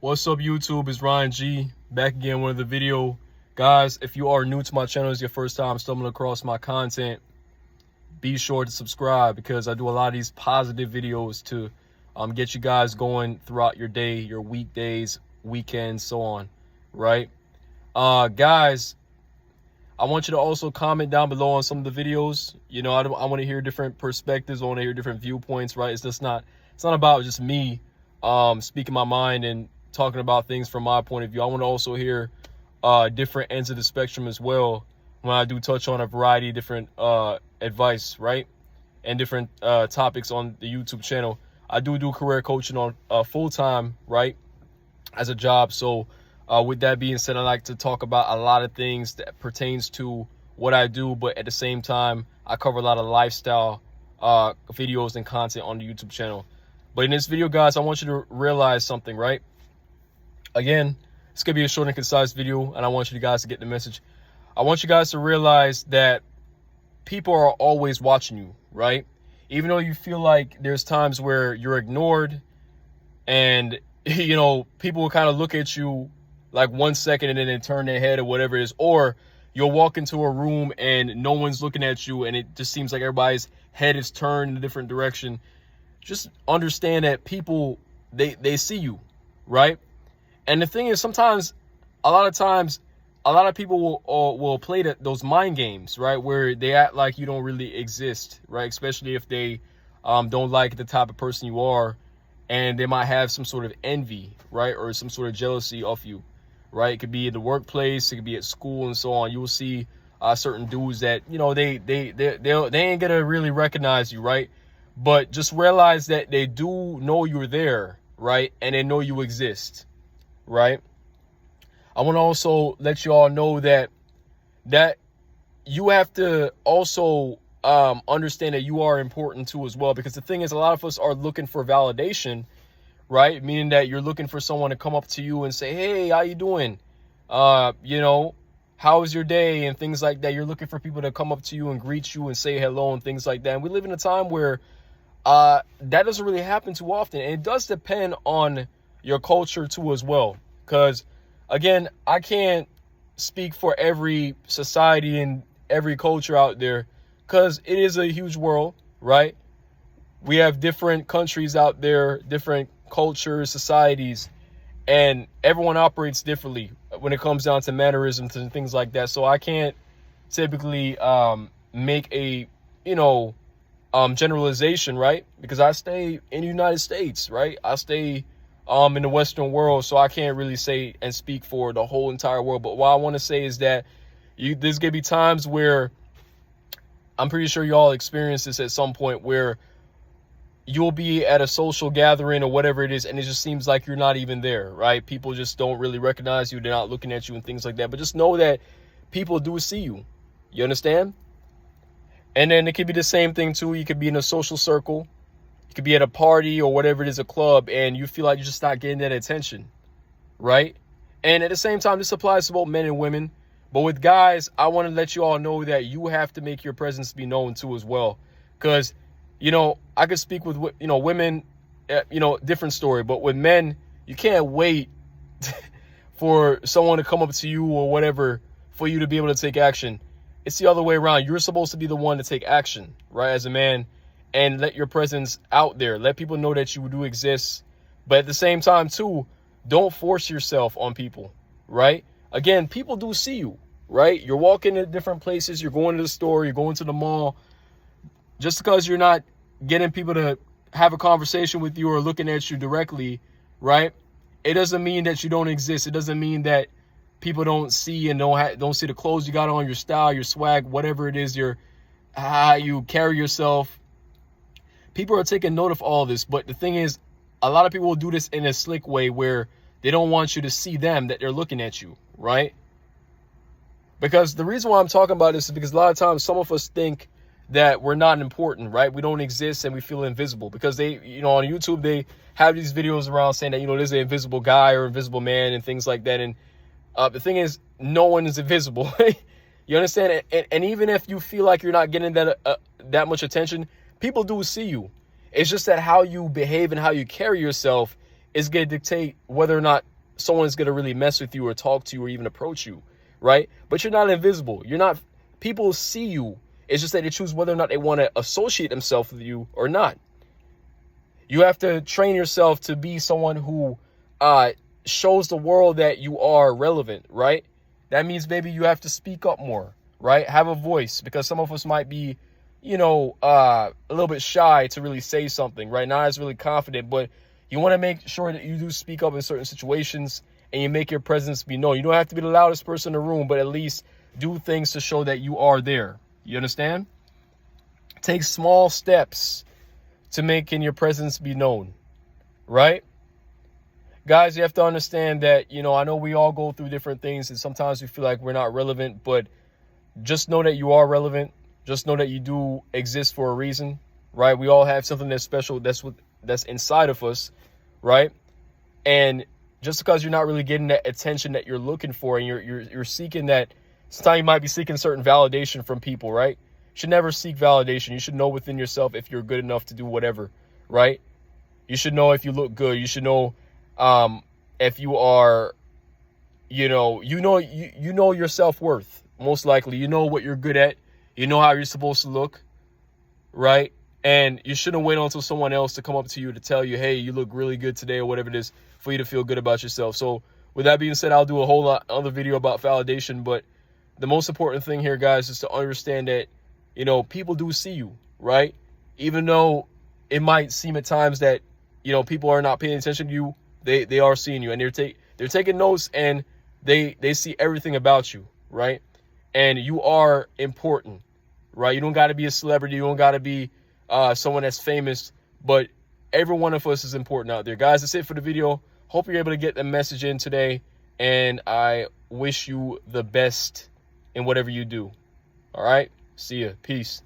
What's up, YouTube? It's Ryan G back again with another video. Guys, if you are new to my channel, it's your first time stumbling across my content, be sure to subscribe because I do a lot of these positive videos to get you guys going throughout your day, your weekdays, weekends, so on, right? Guys, I want you to also comment down below on some of the videos. You know, I want to hear different perspectives. I want to hear different viewpoints, right? It's not about just me speaking my mind and talking about things from my point of view. I want to also hear different ends of the spectrum as well when I do touch on a variety of different advice, right? And different topics on the YouTube channel. I do career coaching on full-time, right, as a job. So with that being said, I like to talk about a lot of things that pertains to what I do, but at the same time, I cover a lot of lifestyle videos and content on the YouTube channel. But in this video, guys, I want you to realize something, right? Again, it's going to be a short and concise video, and I want you guys to get the message. I want you guys to realize that people are always watching you, right? Even though you feel like there's times where you're ignored and, you know, people will kind of look at you like 1 second and then they turn their head or whatever it is, or you'll walk into a room and no one's looking at you and it just seems like everybody's head is turned in a different direction. Just understand that people, they see you, right? And the thing is, sometimes, a lot of people will play those mind games, right? Where they act like you don't really exist, right? Especially if they don't like the type of person you are, and they might have some sort of envy, right? Or some sort of jealousy of you, right? It could be in the workplace, it could be at school and so on. You will see certain dudes that, you know, they ain't gonna really recognize you, right? But just realize that they do know you're there, right? And they know you exist, right? I want to also let you all know that you have to also understand that you are important too as well. Because the thing is, a lot of us are looking for validation, right? Meaning that you're looking for someone to come up to you and say, hey, how you doing? You know, how was your day? And things like that. You're looking for people to come up to you and greet you and say hello and things like that. And we live in a time where that doesn't really happen too often. And it does depend on your culture too as well. Because, again, I can't speak for every society and every culture out there because it is a huge world, right? We have different countries out there, different cultures, societies, and everyone operates differently when it comes down to mannerisms and things like that. So I can't typically make a, you know, generalization, right? Because I stay in the United States, right? I stay in the Western world, so I can't really say and speak for the whole entire world. But what I want to say is that there's gonna be times where I'm pretty sure you all experience this at some point where you'll be at a social gathering or whatever it is, and it just seems like you're not even there, right? People just don't really recognize you. They're not looking at you and things like that. But just know that people do see you. You understand? And then it could be the same thing too. You could be in a social circle. You could be at a party or whatever it is, a club, and you feel like you're just not getting that attention, right? And at the same time, this applies to both men and women. But with guys, I want to let you all know that you have to make your presence be known too as well. Because, you know, I could speak with, you know, women, you know, different story. But with men, you can't wait for someone to come up to you or whatever for you to be able to take action. It's the other way around. You're supposed to be the one to take action, right, as a man, and let your presence out there. Let people know that you do exist. But at the same time, too, don't force yourself on people, right? Again, people do see you, right? You're walking in different places. You're going to the store. You're going to the mall. Just because you're not getting people to have a conversation with you or looking at you directly, right? It doesn't mean that you don't exist. It doesn't mean that people don't see and don't see the clothes you got on, your style, your swag, whatever it is, how you carry yourself. People are taking note of all this, but the thing is, a lot of people will do this in a slick way where they don't want you to see them, that they're looking at you, right? Because the reason why I'm talking about this is because a lot of times some of us think that we're not important, right? We don't exist and we feel invisible because they, you know, on YouTube, they have these videos around saying that, you know, there's an invisible guy or invisible man and things like that. And the thing is, no one is invisible. You understand? And even if you feel like you're not getting that much attention, people do see you. It's just that how you behave and how you carry yourself is going to dictate whether or not someone is going to really mess with you or talk to you or even approach you, right? But you're not invisible. You're not, people see you. It's just that they choose whether or not they want to associate themselves with you or not. You have to train yourself to be someone who shows the world that you are relevant, right? That means maybe you have to speak up more, right? Have a voice, because some of us might be, a little bit shy to really say something, right? Not as really confident, but you want to make sure that you do speak up in certain situations and you make your presence be known. You don't have to be the loudest person in the room, but at least do things to show that you are there. You understand? Take small steps to making your presence be known, right? Guys, you have to understand that, I know we all go through different things and sometimes we feel like we're not relevant, but just know that you are relevant. Just know that you do exist for a reason, right? We all have something that's special that's inside of us, right? And just because you're not really getting that attention that you're looking for, and you're seeking that, sometimes you might be seeking certain validation from people, right? You should never seek validation. You should know within yourself if you're good enough to do whatever, right? You should know if you look good. You should know if you are, you know your self-worth. Most likely, you know what you're good at. You know how you're supposed to look, right? And you shouldn't wait until someone else to come up to you to tell you, hey, you look really good today, or whatever it is, for you to feel good about yourself. So with that being said, I'll do a whole lot other video about validation, but the most important thing here, guys, is to understand that, people do see you, right? Even though it might seem at times that, people are not paying attention to you, they are seeing you, and they're taking notes, and they see everything about you, right? And you are important, right? You don't got to be a celebrity. You don't got to be someone that's famous, but every one of us is important out there. Guys, that's it for the video. Hope you're able to get the message in today, and I wish you the best in whatever you do. All right? See ya. Peace.